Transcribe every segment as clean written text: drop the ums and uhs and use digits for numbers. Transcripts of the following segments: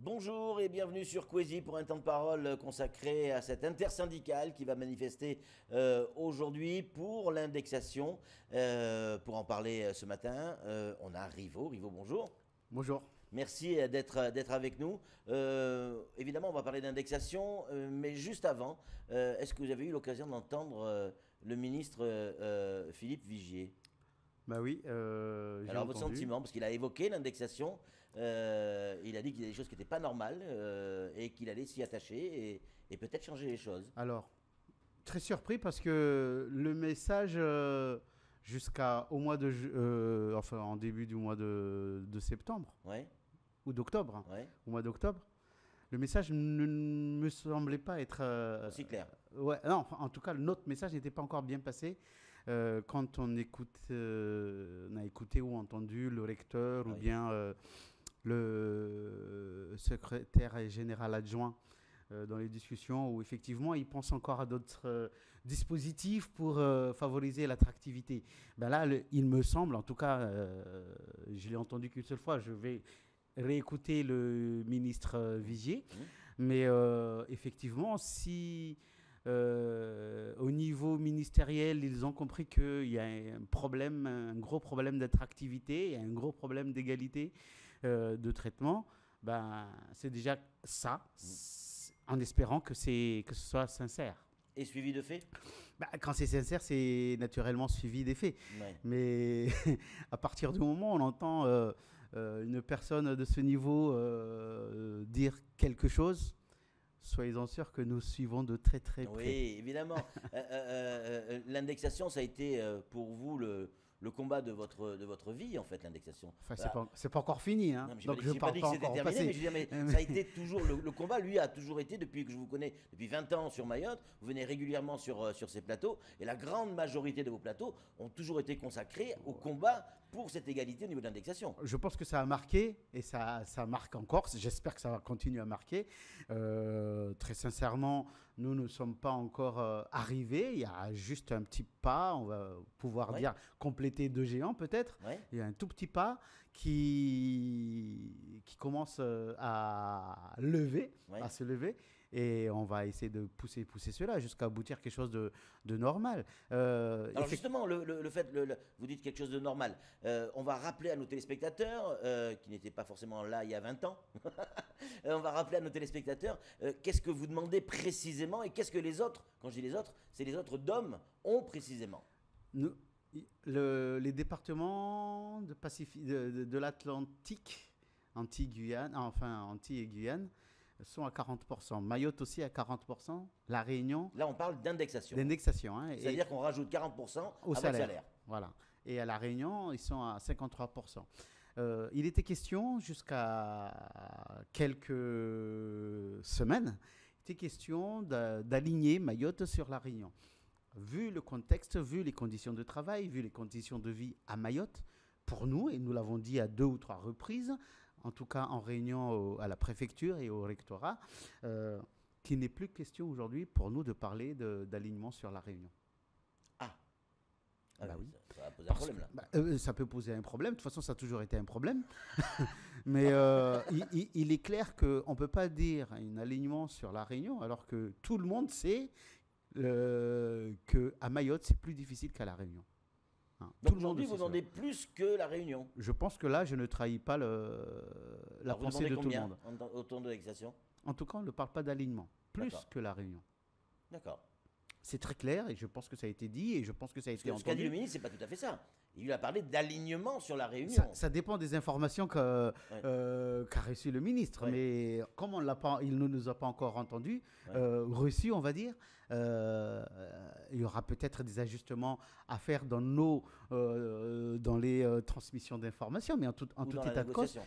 Bonjour et bienvenue sur Quasi pour un temps de parole consacré à cette intersyndicale qui va manifester aujourd'hui pour l'indexation. Pour en parler ce matin, on a Rivo. Rivo, bonjour. Bonjour. Merci d'être avec nous. Évidemment, on va parler d'indexation, mais juste avant, est-ce que vous avez eu l'occasion d'entendre le ministre Philippe Vigier? Bah oui, j'ai Alors, votre entendu. sentiment, parce qu'il a évoqué l'indexation, il a dit qu'il y a des choses qui n'étaient pas normales et qu'il allait s'y attacher et peut-être changer les choses. Alors, très surpris parce que le message jusqu'au mois enfin en début du mois de septembre Ouais, ou d'octobre, ouais, au mois d'octobre, le message ne me semblait pas être. aussi clair. Ouais, non, enfin, en tout cas, notre message n'était pas encore bien passé. Quand on a écouté ou entendu le recteur ou Oui. bien le secrétaire général adjoint dans les discussions où effectivement ils pensent encore à d'autres dispositifs pour favoriser l'attractivité. Ben là, il me semble, en tout cas, je l'ai entendu qu'une seule fois, je vais réécouter le ministre Vigier, mais effectivement, si au niveau ministériel, ils ont compris qu'il y a un problème, un gros problème d'attractivité et un gros problème d'égalité de traitement. Ben, c'est déjà ça, en espérant que ce soit sincère. Et suivi de fait? Ben, quand c'est sincère, c'est naturellement suivi des faits. Ouais. Mais à partir du moment où on entend une personne de ce niveau dire quelque chose, soyez-en sûrs que nous suivons de très très près. Oui, évidemment. L'indexation, ça a été pour vous le combat de votre vie, en fait, l'indexation. Enfin, Voilà. c'est pas encore fini, hein. Non, mais Donc je j'ai ne pas parle dit pas que c'était encore au terminé, passé. mais je veux dire, mais ça a été toujours, le combat, lui, a toujours été, depuis que je vous connais, depuis 20 ans sur Mayotte, vous venez régulièrement sur ces plateaux, et la grande majorité de vos plateaux ont toujours été consacrés au combat pour cette égalité au niveau de l'indexation. Je pense que ça a marqué et ça marque encore. J'espère que ça va continuer à marquer. Très sincèrement, nous ne sommes pas encore arrivés. Il y a juste un petit pas, on va pouvoir Ouais. dire compléter deux géants peut-être. Ouais. Il y a un tout petit pas qui commence à lever, Ouais. à se lever. Et on va essayer de pousser cela jusqu'à aboutir à quelque chose de normal. Alors justement, le fait, vous dites quelque chose de normal. On va rappeler à nos téléspectateurs, qui n'étaient pas forcément là il y a 20 ans, on va rappeler à nos téléspectateurs qu'est-ce que vous demandez précisément et qu'est-ce que les autres, quand je dis les autres, c'est les autres DOM ont précisément. Les départements de l'Atlantique, Antilles-Guyane, enfin Antilles et Guyane, sont à 40%. Mayotte aussi à 40%. La Réunion, Là, on parle d'indexation. d'indexation. Hein, C'est-à-dire qu'on rajoute 40% à au votre salaire. Voilà. Et à La Réunion, ils sont à 53%. Il était question, jusqu'à quelques semaines, il était question d'aligner Mayotte sur La Réunion. Vu le contexte, vu les conditions de travail, vu les conditions de vie à Mayotte, pour nous, et nous l'avons dit à 2 ou 3 reprises, en tout cas en réunion à la préfecture et au rectorat, qu'il n'est plus question aujourd'hui pour nous de parler d'alignement sur La Réunion. Ah, Bah oui. ça va poser un problème là. Ça peut poser un problème. De toute façon, ça a toujours été un problème. Mais il est clair qu'on ne peut pas dire un alignement sur La Réunion alors que tout le monde sait qu'à Mayotte, c'est plus difficile qu'à La Réunion. Hein, Donc tout le monde aujourd'hui, sait vous cela. demandez plus que la Réunion. Je pense que là, je ne trahis pas la Alors, vous pensée demandez de tout le combien monde. autour de l'indexation? En tout cas, on ne parle pas d'alignement, plus D'accord. que La Réunion. D'accord. C'est très clair et je pense que ça a été dit et je pense que ça a été Ce qu'a dit le entendu. ministre, c'est pas tout à fait ça. Il lui a parlé d'alignement sur la Réunion. Ça dépend des informations qu'a reçues le ministre. Ouais. Mais comme il ne nous a pas encore entendus, Ouais. reçus, on va dire, il y aura peut-être des ajustements à faire dans les transmissions d'informations. Mais en tout Ou dans la état de cause,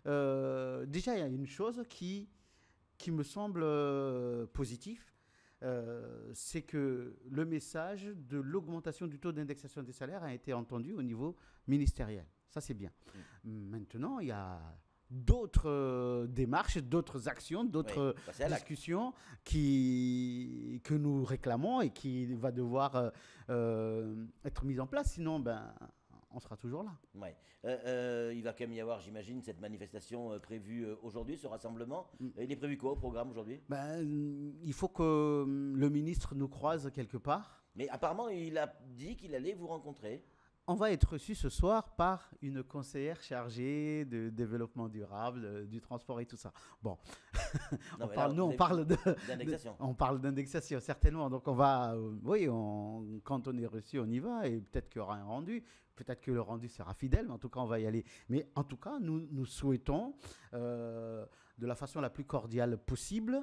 négociation. déjà, il y a une chose qui me semble positive. C'est que le message de l'augmentation du taux d'indexation des salaires a été entendu au niveau ministériel. Ça, c'est bien. Maintenant, il y a d'autres démarches, d'autres actions, d'autres passer à l'acte. discussions que nous réclamons et qui va devoir être mises en place. Sinon, on sera toujours là. Ouais. Il va quand même y avoir, j'imagine, cette manifestation prévue aujourd'hui, ce rassemblement. Il est prévu quoi au programme aujourd'hui? Il faut que le ministre nous croise quelque part. Mais apparemment, il a dit qu'il allait vous rencontrer. On va être reçu ce soir par une conseillère chargée de développement durable, du transport et tout ça. Bon, on parle d'indexation. On parle d'indexation, certainement. Donc on va, quand on est reçu, on y va et peut-être qu'il y aura un rendu. Peut-être que le rendu sera fidèle, mais en tout cas, on va y aller. Mais en tout cas, nous souhaitons, de la façon la plus cordiale possible,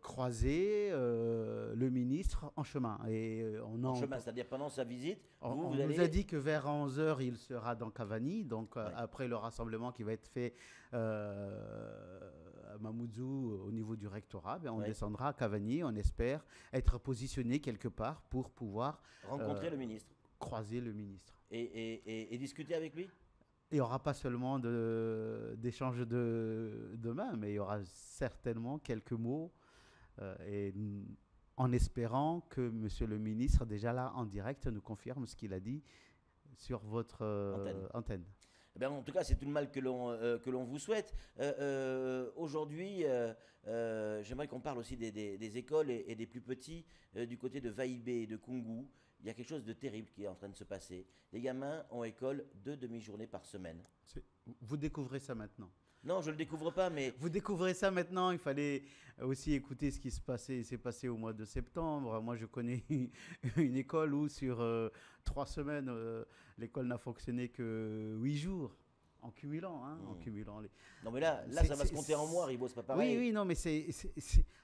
croiser le ministre en chemin. En chemin, c'est-à-dire pendant sa visite, on nous a dit que vers 11h, il sera dans Cavani, donc après le rassemblement qui va être fait à Mamoudzou au niveau du rectorat, on descendra à Cavani, on espère être positionné quelque part pour pouvoir rencontrer le ministre. Croiser le ministre. Et discuter avec lui? Il n'y aura pas seulement d'échange de mains, mais il y aura certainement quelques mots en espérant que Monsieur le ministre, déjà là en direct, nous confirme ce qu'il a dit sur votre antenne. Eh bien, en tout cas, c'est tout le mal que l'on vous souhaite. Aujourd'hui, j'aimerais qu'on parle aussi des écoles et des plus petits du côté de Vaïbé et de Koungou. Il y a quelque chose de terrible qui est en train de se passer. Les gamins ont école 2 demi-journées par semaine. Vous découvrez ça maintenant? Non, je ne le découvre pas, mais... Vous découvrez ça maintenant. Il fallait aussi écouter ce qui s'est passé au mois de septembre. Moi, je connais une école où sur 3 semaines, l'école n'a fonctionné que 8 jours. En cumulant, en cumulant les... Non, mais là ça va se compter en mois, Ribo, c'est pas pareil. Oui, non, mais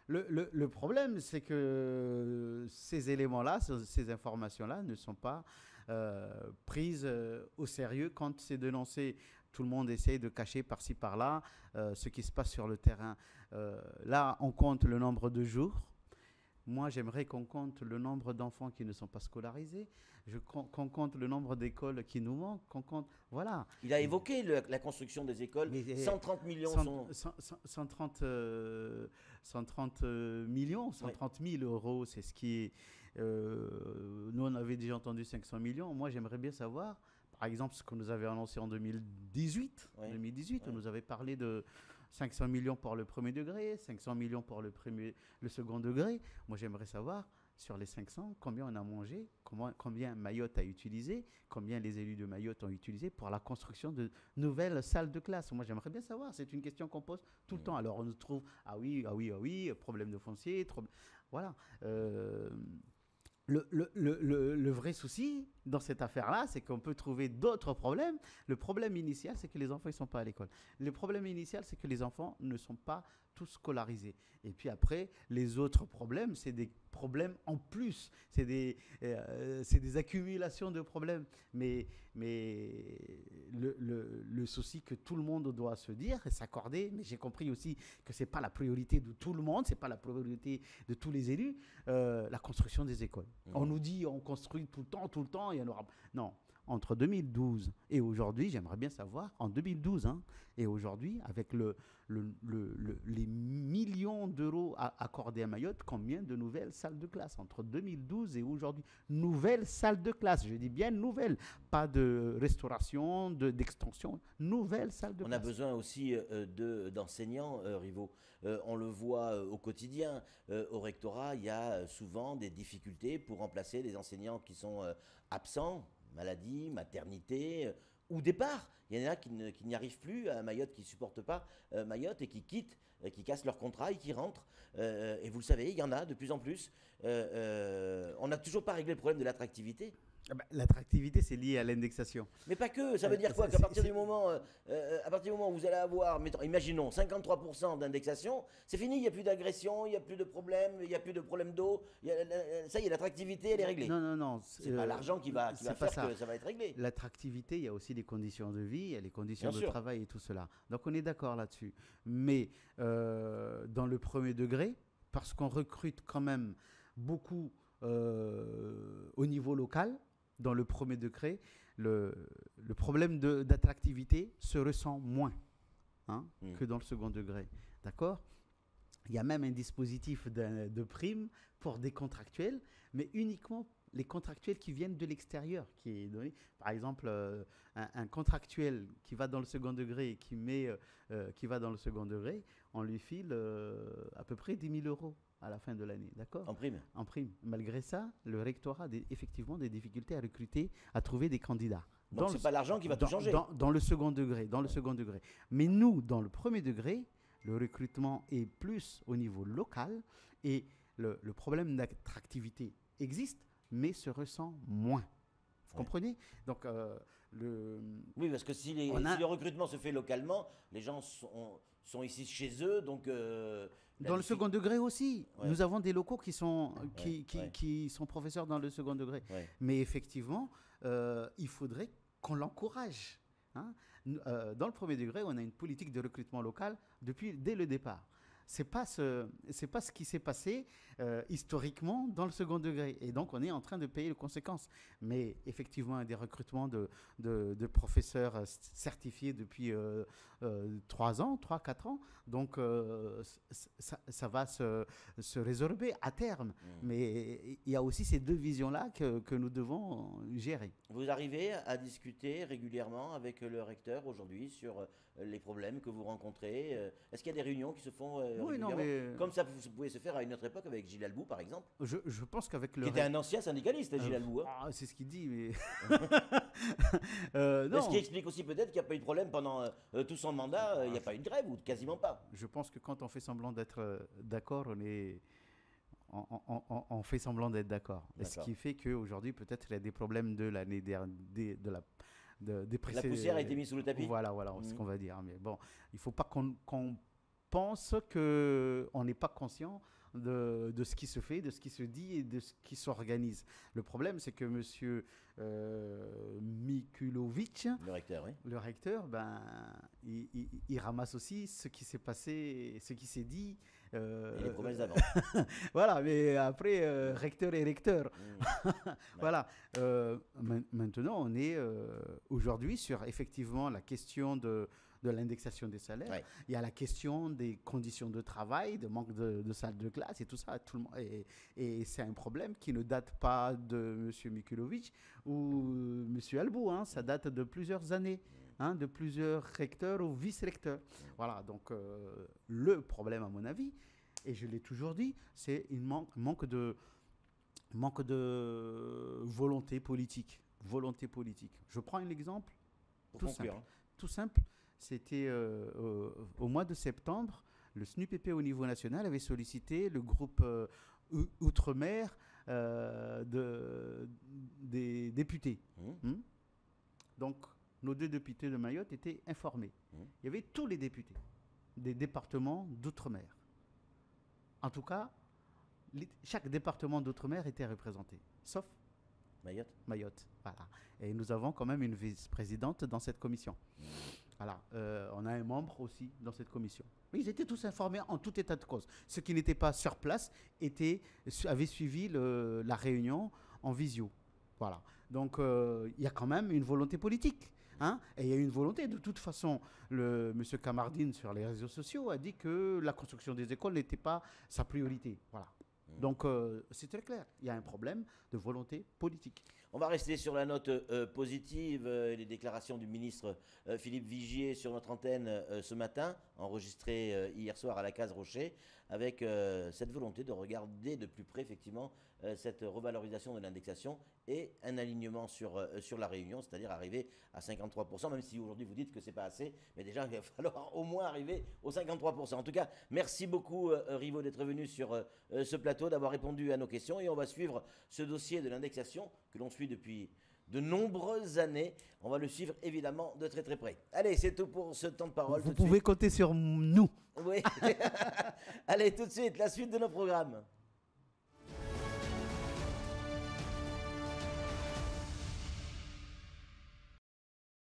le problème, c'est que ces éléments-là, ces informations-là ne sont pas prises au sérieux quand c'est dénoncé. Tout le monde essaye de cacher par-ci, par-là ce qui se passe sur le terrain. Là, on compte le nombre de jours. Moi, j'aimerais qu'on compte le nombre d'enfants qui ne sont pas scolarisés, qu'on compte le nombre d'écoles qui nous manquent, qu'on compte... Voilà. Il a évoqué la construction des écoles. 130 millions 130 millions, 130 000 euros, c'est ce qui est... nous, on avait déjà entendu 500 millions. Moi, j'aimerais bien savoir, par exemple, ce que nous avait annoncé en 2018. Oui. 2018, on nous avait parlé de 500 millions pour le premier degré, 500 millions pour le second degré. Moi, j'aimerais savoir, sur les 500, combien on a mangé, combien Mayotte a utilisé, combien les élus de Mayotte ont utilisé pour la construction de nouvelles salles de classe. Moi, j'aimerais bien savoir. C'est une question qu'on pose tout le temps. Alors, on nous trouve, ah oui, problème de foncier, voilà. Le vrai souci dans cette affaire-là, c'est qu'on peut trouver d'autres problèmes. Le problème initial, c'est que les enfants ne sont pas à l'école. Le problème initial, c'est que les enfants ne sont pas tous scolarisés. Et puis après, les autres problèmes, c'est des problèmes en plus. C'est des accumulations de problèmes. Mais le souci que tout le monde doit se dire et s'accorder, mais j'ai compris aussi que ce n'est pas la priorité de tout le monde, ce n'est pas la priorité de tous les élus, la construction des écoles. On nous dit on construit tout le temps, il y en aura... Non, entre 2012 et aujourd'hui, j'aimerais bien savoir, en 2012 et aujourd'hui, avec les millions d'euros accordés à Mayotte, combien de nouvelles salles de classe entre 2012 et aujourd'hui? Nouvelles salles de classe, je dis bien nouvelles, pas de restauration, d'extension, nouvelles salles de classe. On a besoin aussi d'enseignants, Rivo. On le voit au quotidien. Au rectorat, il y a souvent des difficultés pour remplacer les enseignants qui sont absents, maladie, maternité ou départ. Il y en a qui n'y arrivent plus à Mayotte, qui ne supportent pas Mayotte et qui quittent, qui cassent leur contrat et qui rentrent. Et vous le savez, il y en a de plus en plus. On n'a toujours pas réglé le problème de l'attractivité. L'attractivité, c'est lié à l'indexation. Mais pas que, ça veut dire quoi? Qu'à partir du moment où vous allez avoir, imaginons, 53% d'indexation, c'est fini, il n'y a plus d'agression, il n'y a plus de problème, il n'y a plus de problème d'eau, ça y est, l'attractivité, elle est réglée. Non. C'est pas l'argent qui va faire que ça va être réglé. L'attractivité, il y a aussi les conditions de vie, il y a les conditions de travail et tout cela. Donc on est d'accord là-dessus. Mais dans le premier degré, parce qu'on recrute quand même beaucoup au niveau local, dans le premier degré, le problème d'attractivité se ressent moins que dans le second degré. D'accord? Il y a même un dispositif de prime pour des contractuels, mais uniquement les contractuels qui viennent de l'extérieur, qui est donné. Par exemple, un contractuel qui va dans le second degré, qui va dans le second degré, on lui file à peu près 10 000 euros à la fin de l'année, d'accord ? En prime. En prime. Malgré ça, le rectorat a effectivement des difficultés à recruter, à trouver des candidats. Donc, ce n'est pas l'argent qui va tout changer. Dans le second degré, Mais nous, dans le premier degré, le recrutement est plus au niveau local et le problème d'attractivité existe, mais se ressent moins. Vous comprenez ? Donc, oui, parce que si le recrutement se fait localement, les gens sont ici chez eux, donc... dans le second degré aussi. Ouais. Nous avons des locaux qui sont professeurs dans le second degré. Ouais. Mais effectivement, il faudrait qu'on l'encourage. Hein. Dans le premier degré, on a une politique de recrutement local dès le départ. C'est pas ce qui s'est passé historiquement dans le second degré. Et donc, on est en train de payer les conséquences. Mais effectivement, des recrutements de professeurs certifiés depuis 3 ans, 3-4 ans. Donc, ça va se résorber à terme. Mais il y a aussi ces deux visions-là que nous devons gérer. Vous arrivez à discuter régulièrement avec le recteur aujourd'hui sur les problèmes que vous rencontrez. Est-ce qu'il y a des réunions qui se font régulièrement, comme ça pouvait se faire à une autre époque avec Gilles Albou, par exemple? Je pense qu'avec le... Qui était un ancien syndicaliste, Gilles Albou. Hein. C'est ce qu'il dit, mais... non. Ce qui explique aussi peut-être qu'il n'y a pas eu de problème pendant tout son mandat, il n'y a pas eu de grève, ou quasiment pas. Je pense que quand on fait semblant d'être d'accord, on fait semblant d'être d'accord. Ce qui fait qu'aujourd'hui, peut-être, il y a des problèmes de l'année dernière, la poussière a été mise sous le tapis. Voilà, ce qu'on va dire. Mais bon, il ne faut pas qu'on pense qu'on n'est pas conscient de ce qui se fait, de ce qui se dit et de ce qui s'organise. Le problème, c'est que M. Mikulovic, le recteur, il ramasse aussi ce qui s'est passé, ce qui s'est dit. Et les promesses d'avant. Voilà, mais après, recteur et recteur. Voilà. Maintenant, on est aujourd'hui sur effectivement la question de l'indexation des salaires. Ouais. Il y a la question des conditions de travail, de manque de salles de classe et tout ça. Et c'est un problème qui ne date pas de M. Mikulovic ou M. Albou. Hein, ça date de plusieurs années, de plusieurs recteurs ou vice-recteurs. Voilà, donc le problème, à mon avis, et je l'ai toujours dit, c'est un manque de volonté politique. Je prends un exemple tout simple. C'était au mois de septembre, le SNUPP au niveau national avait sollicité le groupe Outre-mer des députés. Donc, nos 2 députés de Mayotte étaient informés. Il y avait tous les députés des départements d'Outre-mer. En tout cas, chaque département d'Outre-mer était représenté, sauf Mayotte. Voilà. Et nous avons quand même une vice-présidente dans cette commission. Voilà, on a un membre aussi dans cette commission. Mais ils étaient tous informés en tout état de cause. Ceux qui n'étaient pas sur place avaient suivi la réunion en visio. Voilà. Donc, il y a quand même une volonté politique. Hein, et il y a une volonté. De toute façon, M. Kamardine, sur les réseaux sociaux, a dit que la construction des écoles n'était pas sa priorité. Voilà. Donc, c'est très clair. Il y a un problème de volonté politique. On va rester sur la note positive. Les déclarations du ministre Philippe Vigier sur notre antenne ce matin, enregistrées hier soir à la Case Rocher, avec cette volonté de regarder de plus près, effectivement, cette revalorisation de l'indexation et un alignement sur la Réunion, c'est-à-dire arriver à 53%, même si aujourd'hui vous dites que ce n'est pas assez, mais déjà il va falloir au moins arriver aux 53%. En tout cas, merci beaucoup Rivo d'être venu sur ce plateau, d'avoir répondu à nos questions, et on va suivre ce dossier de l'indexation que l'on suit depuis de nombreuses années. On va le suivre évidemment de très très près. Allez, c'est tout pour ce temps de parole. Vous pouvez compter sur nous. Oui. Allez, tout de suite, la suite de nos programmes.